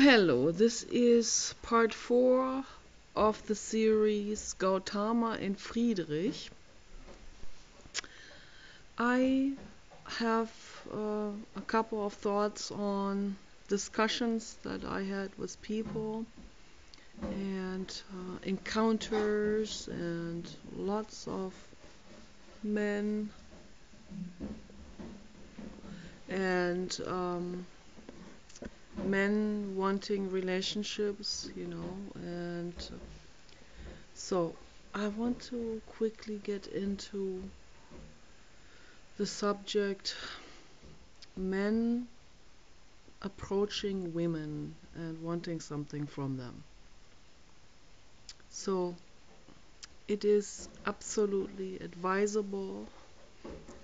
Hello, this is part 4 of the series Gautama and Friedrich. I have a couple of thoughts on discussions that I had with people and encounters and lots of men and men wanting relationships, and so I want to quickly get into the subject men approaching women and wanting something from them. So it is absolutely advisable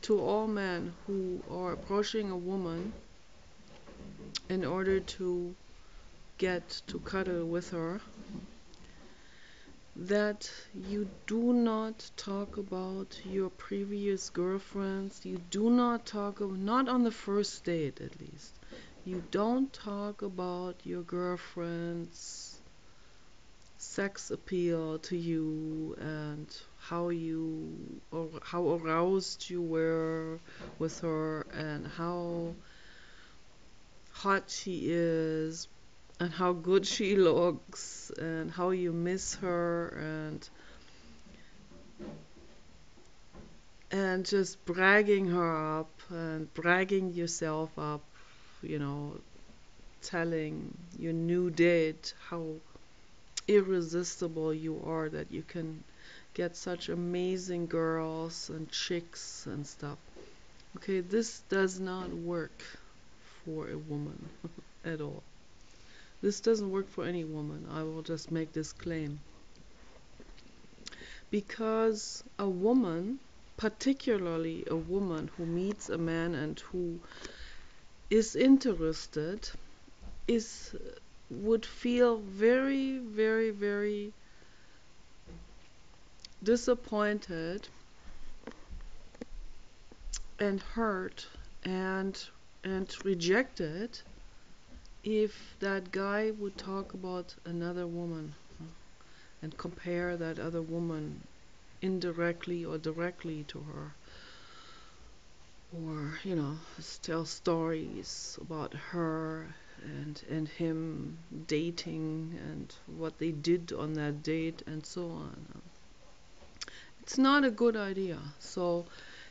to all men who are approaching a woman in order to get to cuddle with her that you do not talk about your previous girlfriends. You do not talk about, not on the first date at least, you don't talk about your girlfriend's sex appeal to you and how you or how aroused you were with her and how hot she is and how good she looks and how you miss her and just bragging her up and bragging yourself up, you know, telling your new date how irresistible you are, that you can get such amazing girls and chicks and stuff. Okay, this does not work for a woman at all. This doesn't work for any woman. I will just make this claim. Because a woman, particularly a woman who meets a man and who is interested, would feel very, very, very disappointed and hurt and rejected if that guy would talk about another woman and compare that other woman indirectly or directly to her, or tell stories about her and him dating and what they did on that date and so on. It's not a good idea. So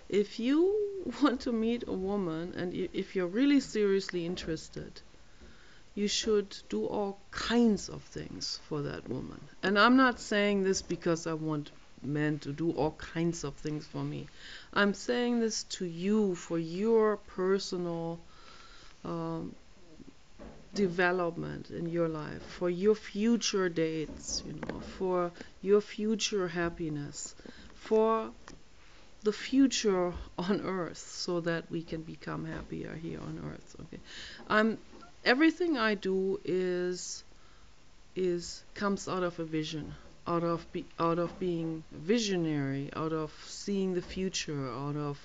if you want to meet a woman and if you're really seriously interested, you should do all kinds of things for that woman. And I'm not saying this because I want men to do all kinds of things for me. I'm saying this to you for your personal development in your life, for your future dates, for your future happiness, for the future on earth, so that we can become happier here on earth. Okay, everything I do is comes out of a vision, out of being visionary, out of seeing the future, out of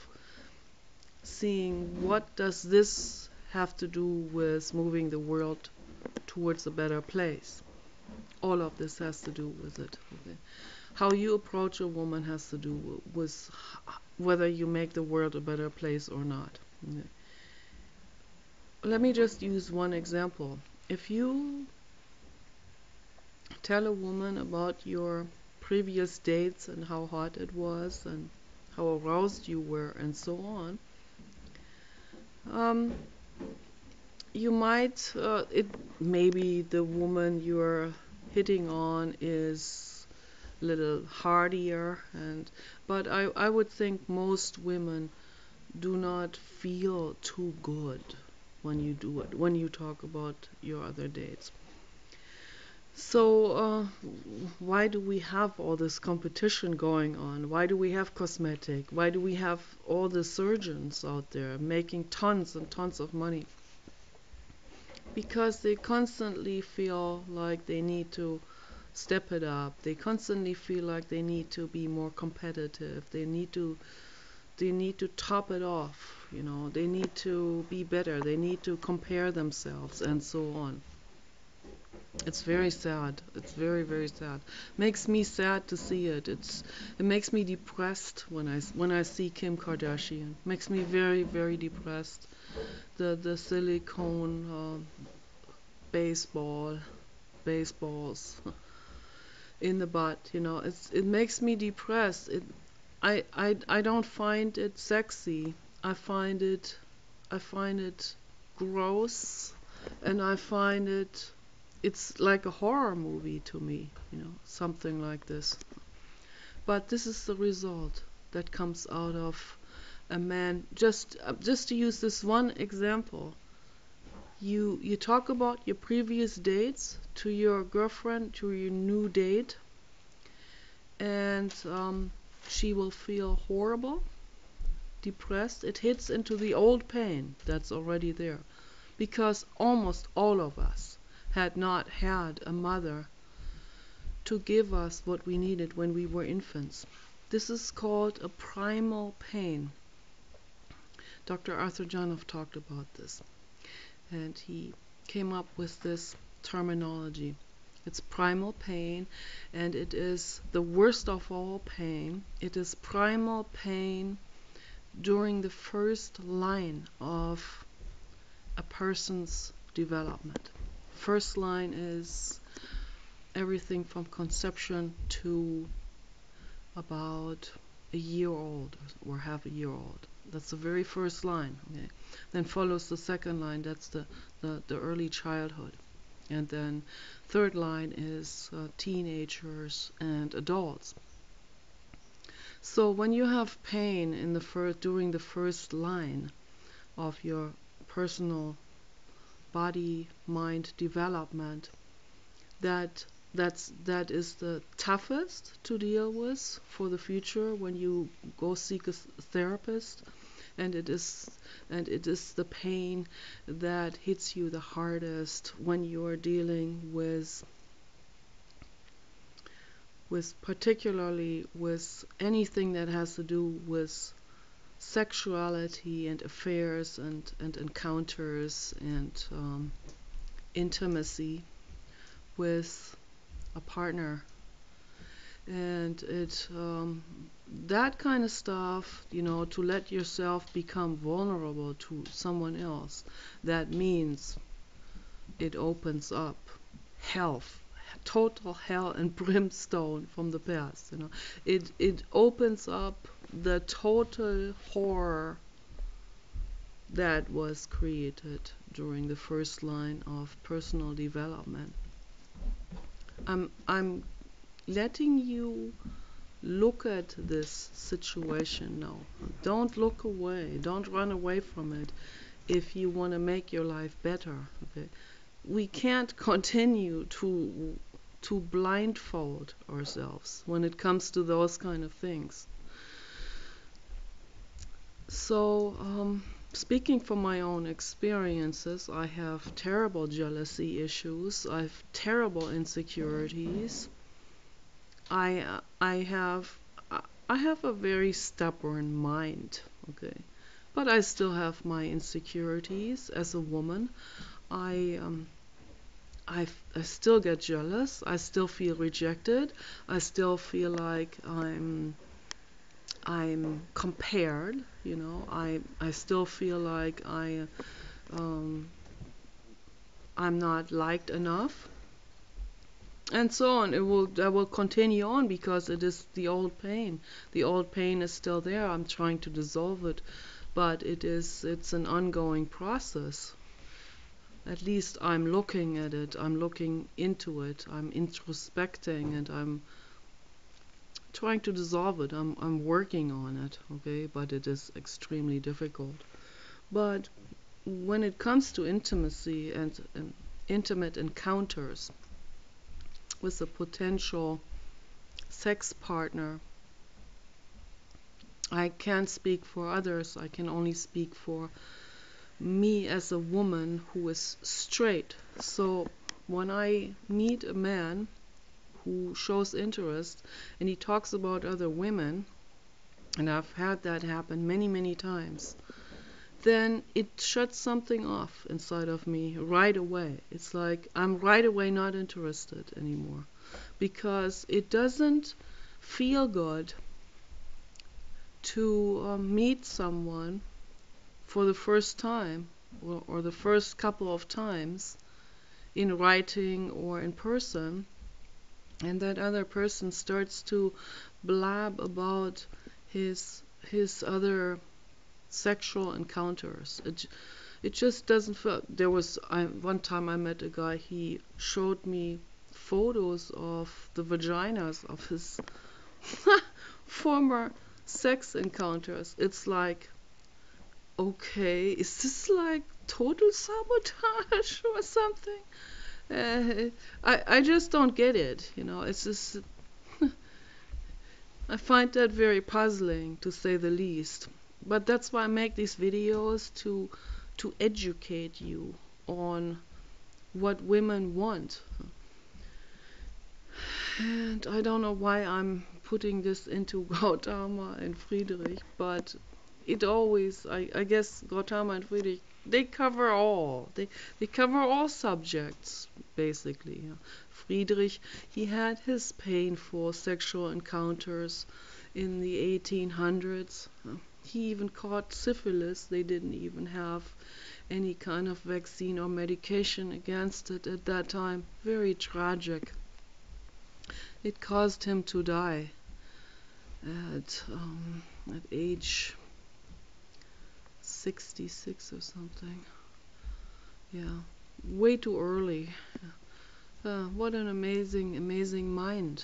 seeing what does this have to do with moving the world towards a better place. All of this has to do with it. Okay? How you approach a woman has to do with whether you make the world a better place or not. Okay? Let me just use one example. If you tell a woman about your previous dates and how hot it was and how aroused you were and so on, you might, maybe the woman you're hitting on is a little hardier, but I would think most women do not feel too good when you do it, when you talk about your other dates. So why do we have all this competition going on? Why do we have cosmetic? Why do we have all the surgeons out there making tons and tons of money? Because they constantly feel like they need to step it up. They constantly feel like they need to be more competitive. They need to top it off. They need to be better. They need to compare themselves and so on. It's very sad. It's very, very sad. Makes me sad to see it. It makes me depressed when I see Kim Kardashian. Makes me very, very depressed. The silicone baseball baseballs in the butt. It makes me depressed. I don't find it sexy. I find it I find it gross, and I find it's like a horror movie to me, something like this. But this is the result that comes out of a man. Just to use this one example, you talk about your previous dates to your girlfriend, to your new date, and she will feel horrible, depressed. It hits into the old pain that's already there, because almost all of us had not had a mother to give us what we needed when we were infants. This is called a primal pain. Dr. Arthur Janov talked about this, and he came up with this terminology. It's primal pain, and it is the worst of all pain. It is primal pain during the first line of a person's development. First line is everything from conception to about a year old or half a year old. That's the very first line. Okay. Then follows the second line, that's the early childhood. And then third line is teenagers and adults. So when you have pain during the first line of your personal body-mind development, that is the toughest to deal with for the future when you go seek a therapist, and it is the pain that hits you the hardest when you are dealing with particularly with anything that has to do with sexuality and affairs and encounters and intimacy with a partner. And that kind of stuff, to let yourself become vulnerable to someone else, that means it opens up hell, total hell and brimstone from the past. It opens up the total horror that was created during the first line of personal development. I'm letting you look at this situation now. Don't look away. Don't run away from it if you want to make your life better. Okay? We can't continue to blindfold ourselves when it comes to those kind of things. So, speaking from my own experiences, I have terrible jealousy issues. I have terrible insecurities. I have a very stubborn mind, okay, but I still have my insecurities as a woman. I still get jealous. I still feel rejected. I still feel like I'm compared. I still feel like I'm not liked enough. And so on. That will continue on because it is the old pain. The old pain is still there. I'm trying to dissolve it, but it's an ongoing process. At least I'm looking at it. I'm looking into it. I'm introspecting, and I'm trying to dissolve it. I'm working on it, okay? But it is extremely difficult. But when it comes to intimacy and intimate encounters with a potential sex partner, I can't speak for others. I can only speak for me as a woman who is straight. So when I meet a man who shows interest and he talks about other women, and I've had that happen many, many times, then it shuts something off inside of me right away. It's like I'm right away not interested anymore, because it doesn't feel good to meet someone for the first time, or the first couple of times in writing or in person, and that other person starts to blab about his other sexual encounters. It just doesn't feel. One time I met a guy. He showed me photos of the vaginas of his former sex encounters. It's like, okay, is this like total sabotage or something? I just don't get it. It's just I find that very puzzling, to say the least. But that's why I make these videos, to educate you on what women want. And I don't know why I'm putting this into Gautama and Friedrich, but it always, I guess Gautama and Friedrich, they cover all. They cover all subjects, basically. Friedrich, he had his painful sexual encounters in the 1800s. He even caught syphilis. They didn't even have any kind of vaccine or medication against it at that time. Very tragic. It caused him to die at age 66 or something. Yeah, way too early. What an amazing, amazing mind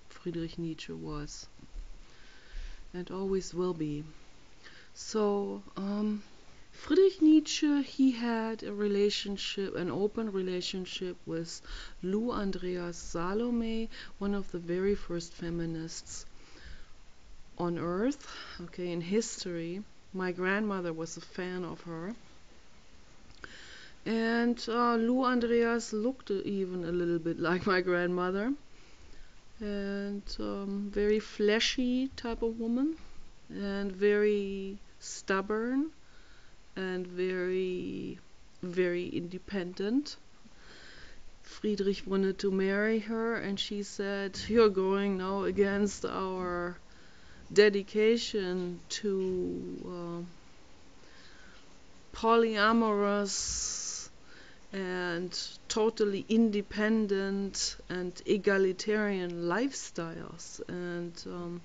Friedrich Nietzsche was, and always will be. So, Friedrich Nietzsche, he had a relationship, an open relationship with Lou Andrea Salome, one of the very first feminists on earth, okay, in history. My grandmother was a fan of her. And Lou Andreas looked even a little bit like my grandmother. And very fleshy type of woman. And very stubborn. And very, very independent. Friedrich wanted to marry her, and she said, "You're going now against our dedication to polyamorous and totally independent and egalitarian lifestyles." And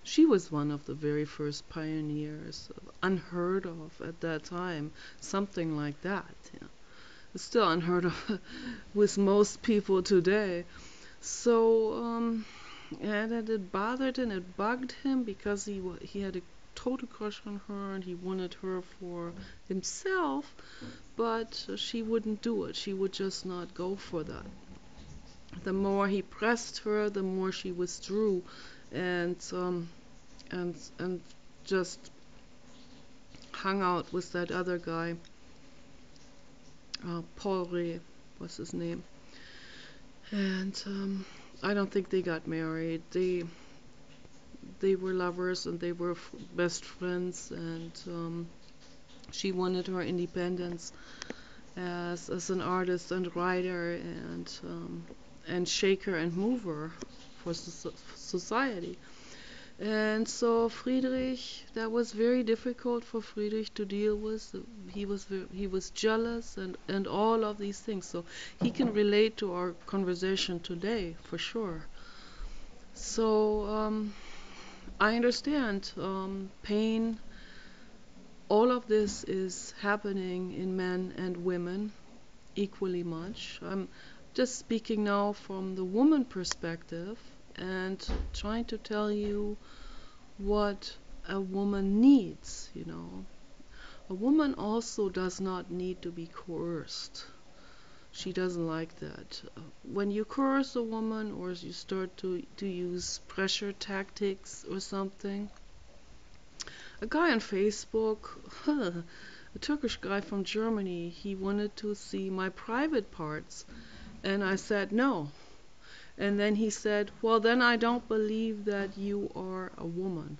she was one of the very first pioneers, unheard of at that time, something like that. Yeah. It's still unheard of with most people today. So, and it bothered and it bugged him, because he had a total crush on her and he wanted her for himself, but she wouldn't do it. She would just not go for that. The more he pressed her, the more she withdrew, and and just hung out with that other guy. Paul Reid was his name, and I don't think they got married. They were lovers and they were best friends, and she wanted her independence as an artist and writer, and shaker and mover for society. And so Friedrich, that was very difficult for Friedrich to deal with. He was jealous and all of these things. So he can relate to our conversation today for sure. So I understand pain. All of this is happening in men and women equally much. I'm just speaking now from the woman perspective and trying to tell you what a woman needs. A woman also does not need to be coerced. She doesn't like that. When you coerce a woman, or you start to use pressure tactics or something. A guy on Facebook, a Turkish guy from Germany, he wanted to see my private parts, and I said no. And then he said, "Well, then I don't believe that you are a woman."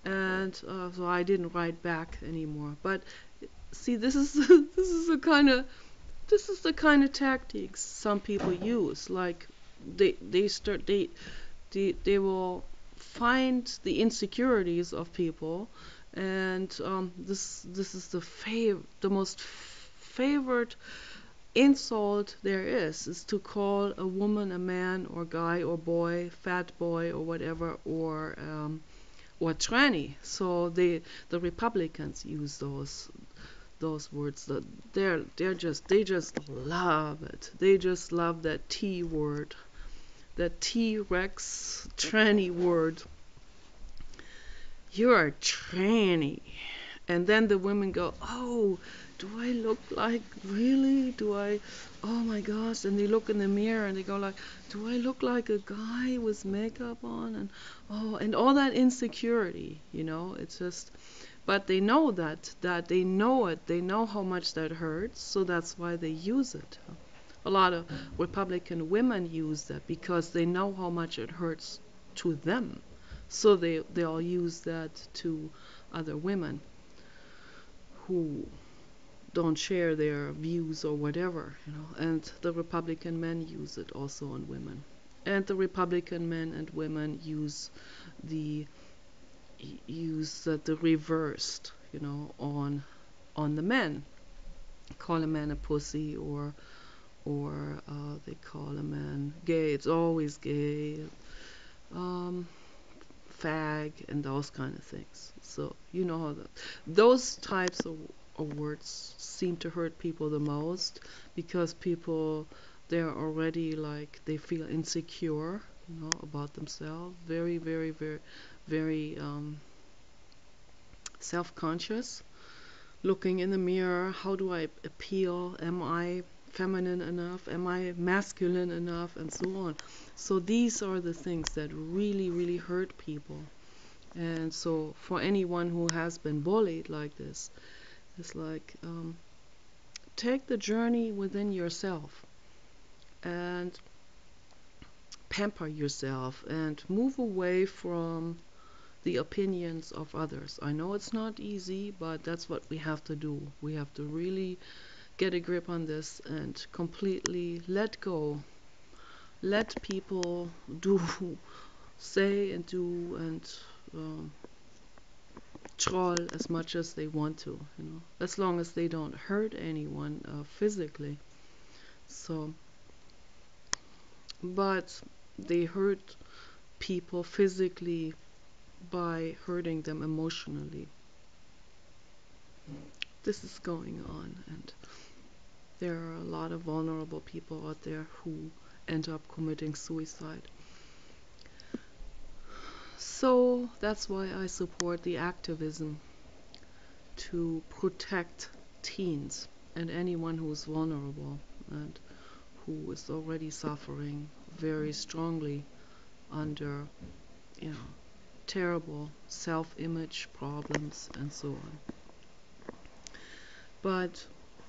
And so I didn't write back anymore. But see, this is this is the kind of tactics some people use. Like they start they will find the insecurities of people, and this is the most favorite insult there is to call a woman a man or guy or boy, fat boy or whatever, or tranny. So the Republicans use those words. They just love it. They just love that T word, that T-Rex tranny word. You're a tranny. And then the women go, oh, do I look like, really? Do I, oh my gosh. And they look in the mirror and they go like, do I look like a guy with makeup on? And oh, and all that insecurity, it's just, but they know that they know it. They know how much that hurts. So that's why they use it. A lot of Republican women use that because they know how much it hurts to them. So they'll use that to other women who don't share their views or whatever. And the Republican men use it also on women. And the Republican men and women the the reversed, on the men. Call a man a pussy, or they call a man gay. It's always gay, fag, and those kind of things. So you know how those types of words seem to hurt people the most, because people, they're already like, they feel insecure, about themselves, very, very, very, very self-conscious, looking in the mirror. How do I appeal? Am I feminine enough? Am I masculine enough? And so on. So these are the things that really, really hurt people. And so for anyone who has been bullied like this, it's like, take the journey within yourself and pamper yourself and move away from the opinions of others. I know it's not easy, but that's what we have to do. We have to really get a grip on this and completely let go. Let people do, say and do, and troll as much as they want to, as long as they don't hurt anyone physically. So, but they hurt people physically by hurting them emotionally. This is going on, and there are a lot of vulnerable people out there who end up committing suicide. So that's why I support the activism to protect teens and anyone who is vulnerable and who is already suffering very strongly under, terrible self-image problems and so on. But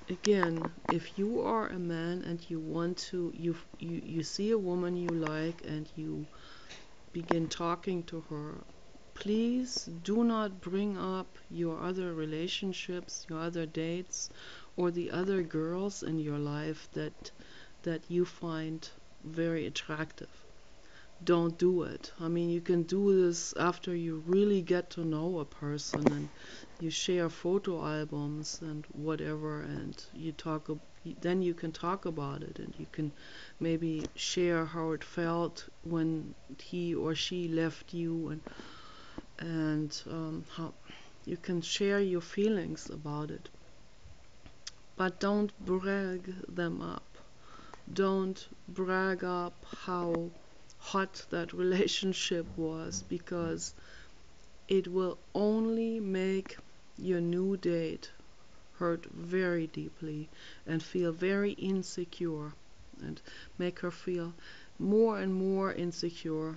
again, if you are a man and you want to, you see a woman you like and you begin talking to her, please do not bring up your other relationships, your other dates, or the other girls in your life that you find very attractive. Don't do it. I mean, you can do this after you really get to know a person and you share photo albums and whatever, and then you can talk about it, and you can maybe share how it felt when he or she left you, and how you can share your feelings about it. But don't brag them up. Don't brag up how hot that relationship was, because it will only make your new date hurt very deeply and feel very insecure, and make her feel more and more insecure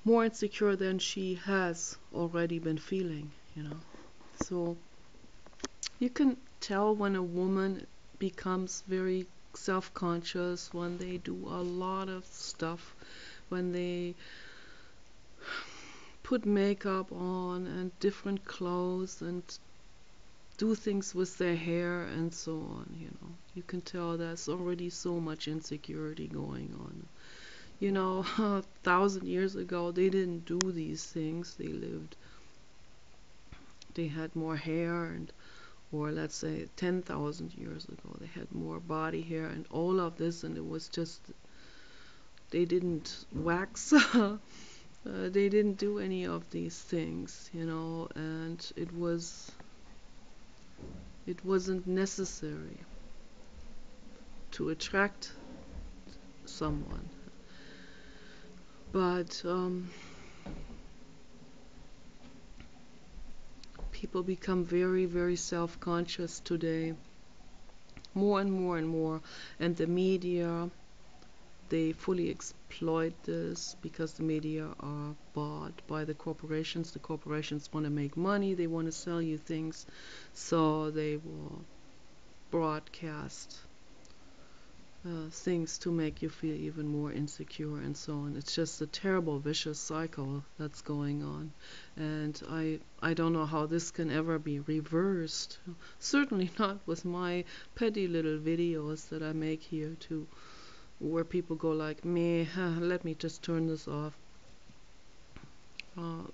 than she has already been feeling. So you can tell when a woman becomes very self-conscious, when they do a lot of stuff, when they put makeup on and different clothes and do things with their hair and so on, you know. You can tell there's already so much insecurity going on. You know, 1,000 years ago, they didn't do these things. They had more hair, and or let's say 10,000 years ago, they had more body hair and all of this, and it was just, they didn't wax. They didn't do any of these things, you know, and it wasn't necessary to attract someone. But people become very, very self-conscious today, more and more and more, and the media, they fully exploit this because the media are bought by the corporations. The corporations want to make money, they want to sell you things, so they will broadcast things to make you feel even more insecure and so on. It's just a terrible vicious cycle that's going on, and I don't know how this can ever be reversed. Certainly not with my petty little videos that I make here too, where people go like, meh, let me just turn this off. Uh,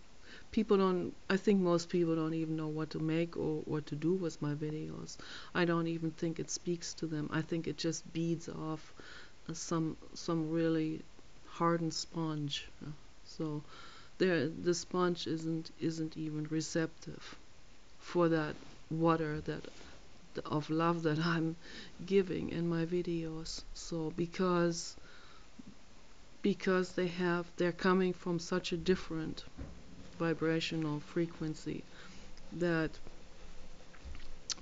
People don't, I think most people don't even know what to make or what to do with my videos. I don't even think it speaks to them. I think it just beads off some really hardened sponge. So the sponge isn't even receptive for that water that of love that I'm giving in my videos. So because they're coming from such a different vibrational frequency that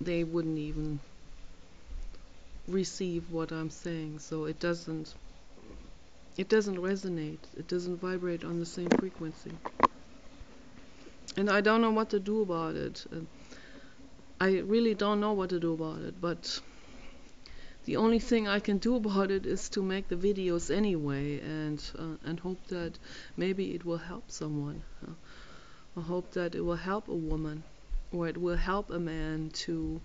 they wouldn't even receive what I'm saying. So it doesn't resonate. It doesn't vibrate on the same frequency. And I don't know what to do about it. I really don't know what to do about it, but the only thing I can do about it is to make the videos anyway, and hope that maybe it will help someone. I hope that it will help a woman, or it will help a man to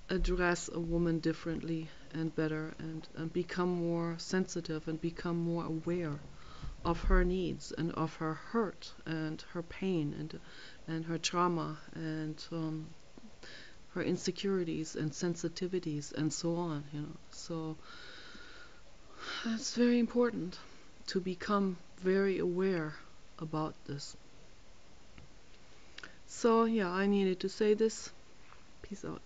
address a woman differently and better, and become more sensitive and become more aware of her needs and of her hurt and her pain and her trauma and her insecurities and sensitivities and so on, you know. So it's very important to become very aware about this. So yeah, I needed to say this. Peace out.